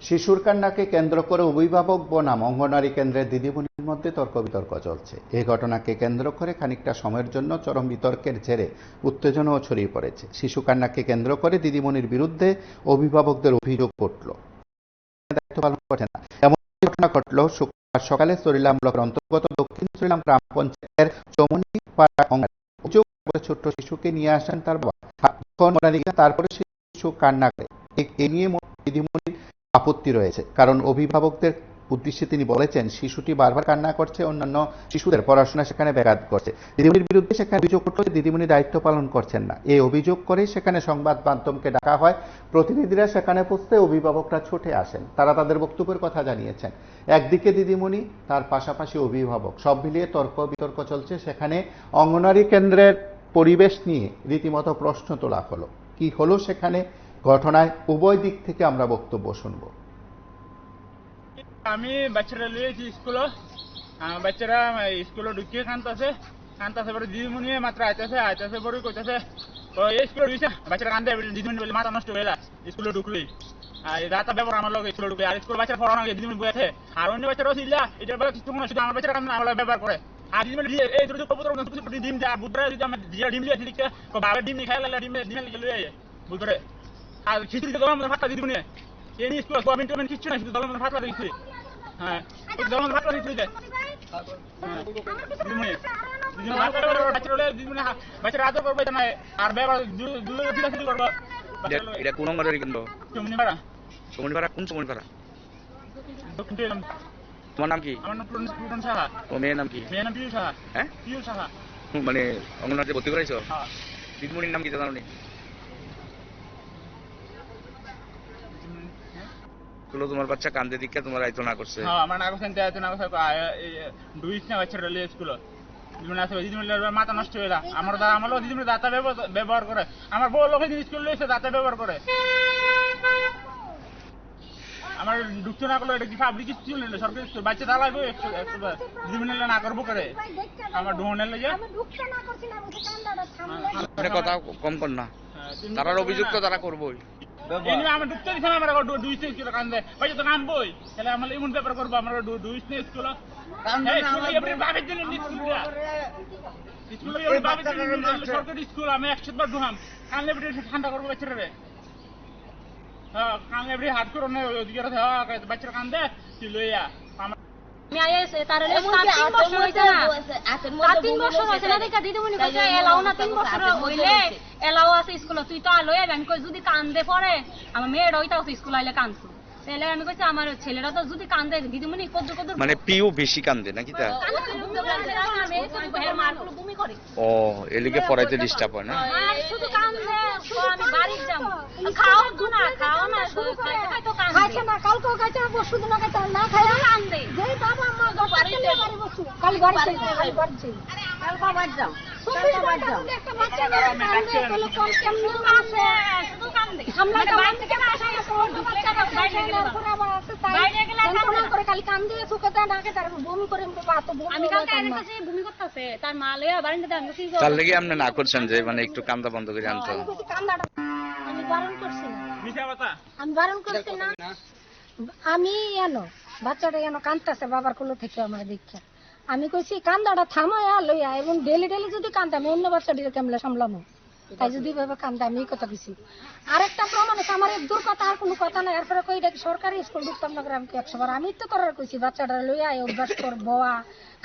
শিশুর কান্নাকে কেন্দ্র করে অভিভাবক বনাম অঙ্গনওয়াড়ি কেন্দ্রের দিদিমণির মধ্যে তর্ক বিতর্ক চলছে। এই ঘটনাকে কেন্দ্র করে খানিকটা সময়ের জন্য চরম বিতর্কের জেরে উত্তেজনাও ছড়িয়ে পড়েছে। শিশু কান্নাকে কেন্দ্র করে দিদিমণির বিরুদ্ধে অভিভাবকদের অভিযোগ উঠল, দায়িত্ব পালন করছে না। এমন ঘটনা ঘটল শুক্রবার সকালে সরিলাম ব্লকের অন্তর্গত দক্ষিণ সরিলাম গ্রাম পঞ্চায়েতের চমনিপাড়া অভিযোগ ছোট্ট শিশুকে নিয়ে আসেন তার বাবা। তারপরে শিশু কান্না করে। এ নিয়ে দিদিমণির আপত্তি রয়েছে, কারণ অভিভাবকদের উদ্দেশ্যে তিনি বলেছেন শিশুটি বারবার কান্না করছে, অন্যান্য শিশুদের পড়াশোনা সেখানে ব্যাঘাত করছে। দিদিমণির বিরুদ্ধে সেখানে অভিযোগ উঠলে দিদিমণি দায়িত্ব পালন করছেন না। এই অভিযোগ করে সেখানে সংবাদ মাধ্যমকে ডাকা হয়। প্রতিনিধিরা সেখানে পৌঁছতে অভিভাবকরা ছুটে আসেন, তারা তাদের বক্তব্যের কথা জানিয়েছেন। একদিকে দিদিমণি, তার পাশাপাশি অভিভাবক, সব মিলিয়ে তর্ক বিতর্ক চলছে। সেখানে অঙ্গনওয়াড়ি কেন্দ্রের পরিবেশ নিয়ে রীতিমতো প্রশ্ন তোলা হলো। কি হলো সেখানে ঘটনায়, উভয় দিক থেকে আমরা বক্তব্য শুনব। আমি বাচ্চারা লিয়েছি স্কুলে, বাচ্চারা স্কুলে ঢুকিয়ে কানতেছে পরে দিদিমণি মাত্র আইতেছে পরে কইতেছে স্কুলে ঢুকছে বাচ্চারা কান্দে, দিদিমণি বলে মাথা নষ্ট হয়ে যায় স্কুলে ঢুকলেই। আর রাতা ব্যবহার আমার লোক স্কুলে ঢুকে, আর স্কুল বাচ্চা পড়ানো দিদিমণি বইছে, আর অন্য বাচ্চারাও ছিলা এটা বলে কিছু না, শুধু আমার বাচ্চারা কান্দে আমার ব্যবহার করে। আর দিদিমণি এই কবুতর ডিম দেয়, বুধবারে যদি আমার ডিম দিয়ে দিচ্ছে বাবার ডিম নিয়ে খেলা ডিম লুয়ে বুধবারে। আর খিচুড়ি দলের মধ্যে ভাতটা দিদিমণি এই নিয়ে স্কুল গভর্নমেন্ট টোমেন্ট কিচ্ছু নাই, শুধু দলের মধ্যে ভাতটা দিচ্ছি। হ্যাঁ দলের মধ্যে ভাতটা দিচ্ছি বাচ্চারা আদর করবে না, আর ব্যবহার করবো। এটা কোন অঙ্গনওয়াড়ি কেন্দ্র? চমনিপাড়া। চমনিপাড়া কোন চমনিপাড়া? তোমার নাম কি? আমার নাম পুরন সাহা। ও মেয়ের নাম কি? মেয়ের নাম পিউ সাহা। হ্যাঁ পিউ সাহা। মানে অঙ্গনওয়াড়িতে ভর্তি করাইছো? হ্যাঁ। দিদিমণির নাম কি জানো নি? তোমার বাচ্চা কান্দে দীক্ষা তোমার আয়তো না করছে? হ্যাঁ আমার না করছেন আয়তো না করছে দুইশ না বাচ্চারা লিয়ে স্কুল দিদিমণি আসবে, দিদিমণি মাথা নষ্ট হয়ে যায়। আমার দ্বারা আমার লোক দিদিমণি দাঁতা ব্যবহার করে, আমার বউ লোক স্কুল লিয়েছে দাঁতা ব্যবহার করে। আমার ঢুকতে না করলো এটা কি পাবলিক স্কুল নিলে সরকারি স্কুল, বাচ্চা দাঁড়াবে দিদিমণি না করবো করে আমার ঢোনের লেগে কথা কম কর না, তারার অভিযোগ তো তারা করবোই। আমার ঢুকতে দিচ্ছে না, আমার দুই স্কুল কান্দে বাচ্চা তো কানবই, তাহলে আমরা এমন ব্যাপার করবো আমরা দুই স্কুল সরকারি স্কুল আমি 100 বার ঢুকাম কানলে ঠান্ডা করবো বাচ্চারা। হ্যাঁ কানলে হাত করে বাচ্চারা কান্দে তুই লইয়া যদি কান্দে পরে আমার মেয়েরা ওইটা স্কুল আইলে কান্দতো, তাহলে আমি কইছি আমার ছেলেরা তো যদি কান্দে দিদিমণি কদ্দুর কদ্দুর মানে পিও বেশি কান্দে নাকি? তা ও এলিকে পড়াইতে ডিস্টার্ব হয় না? শুধু কান্দে আমি বাড়ি যাবো, খাও না খাও না শুধু খাইছে না, কালকেও খাইছে না, পরশু দিনও খাইছে না, খায় কান্দে যেই বাবা মা বাড়ি বসু কাল বাড়ি কাল বাবা যাও একটা বাচ্চা কান্দে তাহলে কোন কেমন আছে শুধু কান্দে আমরা গান থেকে আসা বাচ্চা বাইরে গেলে কান্দে করে খালি কান্দে সুখতে নাকে তার বমি করে বাত বমি। আমি কালকে একটা যে বমি করতেছে তার মা লইয়া বারিন্দাতে আমি কি তার লাগি আপনি না করছেন যে মানে একটু কান্দা বন্ধ করে আনতো? আমি বারণ করছি না, আমি বারণ করছি না। আমি এনো বাচ্চাটা এনো কান্দতেছে বাবার কোলে থেকে আমার দীক্ষা, আমি কইছি কান্দাটা থামো লইয়া, এবং ডেলি ডেলি যদি কান্দে আমি অন্য বাচ্চাটিকে কেমলে সামলামো, তাই যদি ভাবে কান্দে আমি এই কথা কইছি। আরেকটা প্রমাণ আছে আমার দূর কথা, আর কোনো কথা নাই। এরপরে কই এটা সরকারি স্কুল ঢুকতাম না গ্রামকে 100 বার আমি তো করার কইছি বাচ্চাটা লইয়া অভ্যাস কর বয়া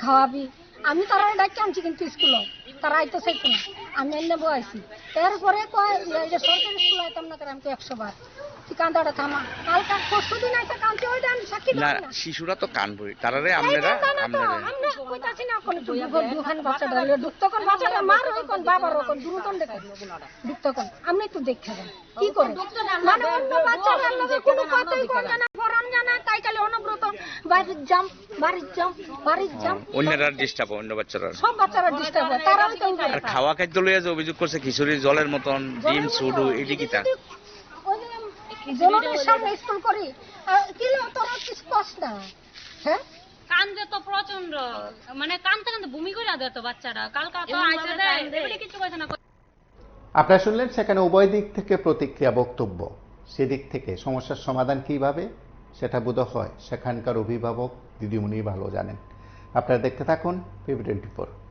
খাওয়াবি, আমি তারা ডাকি আনছি কিন্তু স্কুল তারা আইতো চাইতো না, আমি এনে বয়াইছি। এরপরে কয় যে সরকারি স্কুল আইতাম না গ্রামকে 100 বার, তুই কান্দাটা থামা। কালকে পরশু দিন আইসা কান্দছে ওইটা আমি সাক্ষী না, শিশুরা তো কানবই তারারে আপনারা আমরা কইতাছি না কোন দুখান বাচ্চাটা লইয়া ঢুকতো কোন বাচ্চাটা মার ওই কোন বাবার কোন দুরুতন দেখে ঢুকতো কোন আমি একটু দেখে দেন কি করে মানে অন্য বাচ্চাটার লগে কোনো কথাই কই না, ফরান জানা তাই কালে অনব্রত বাড়ি জাম বাড়ি জাম অন্যরা ডিস্টার্ব, অন্য বাচ্চারা সব বাচ্চারা ডিস্টার্ব হয়, তারাই তো আর খাওয়া খাদ্য লইয়া যে অভিযোগ করছে খিচুড়ি জলের মতন ডিম সুডু এটি কি তা জলের সামনে স্কুল করি কিলো তোরা কিছু কস না। হ্যাঁ কান্দে তো প্রচন্ড, মানে কান্দতে কান্দতে বমি করে দেয় তো বাচ্চারা, কালকা তো আইসা দেয় এবারে কিছু কইছে না। আপনারা শুনলেন সেখানে উভয় দিক থেকে প্রতিক্রিয়া বক্তব্য। সেদিক থেকে সমস্যার সমাধান কিভাবে সেটা বোধহয় সেখানকার অভিভাবক দিদিমণি ভালো জানেন। আপনারা দেখতে থাকুন PV24।